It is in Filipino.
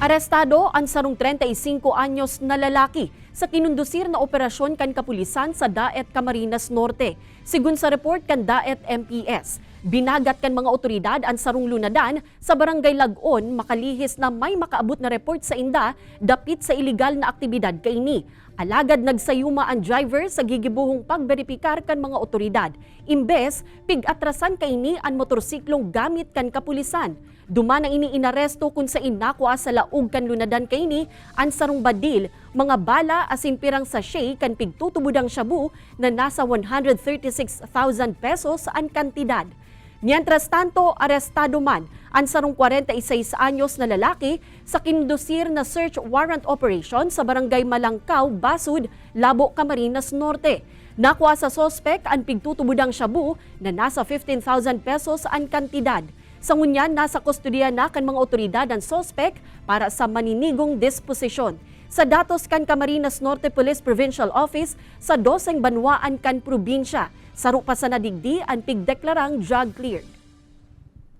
Arestado ang sarong 35 anyos na lalaki sa kinundusir na operasyon kan kapulisan sa Daet Camarines Norte. Sigun sa report kan Daet MPS, binagat kan mga otoridad ang sarong lunadan sa barangay Lagon makalihis na may makaabot na report sa inda dapit sa iligal na aktibidad kaini. Alagad nagsayuma ang driver sa gigibuhong pagberipikar kan mga otoridad. Imbes, pig-atrasan kaini ang motorsiklong gamit kan kapulisan. Duman ang ini-inaresto kung sa inakwa sa laog kan lunadan kaini ang sarong badil, mga bala asin pirang sachet kan pigtutubudang shabu na nasa 136,000 pesos ang kantidad. Mientras tanto, arestado man ang sarong 46 anyos na lalaki sa kinundusir na search warrant operation sa barangay Malangkaw, Basud, Labo, Camarines Norte. Nakuha sa sospek ang pigtutubudang shabu na nasa 15,000 pesos ang kantidad. Sa ngunyan, nasa kustodiya na kan mga otoridad ang sospek para sa maninigong disposisyon. Sa datos kan Camarines Norte Police Provincial Office sa 12 banwaan kan probinsya, saro pa sa nadigdi ang pigdeklarang drug cleared.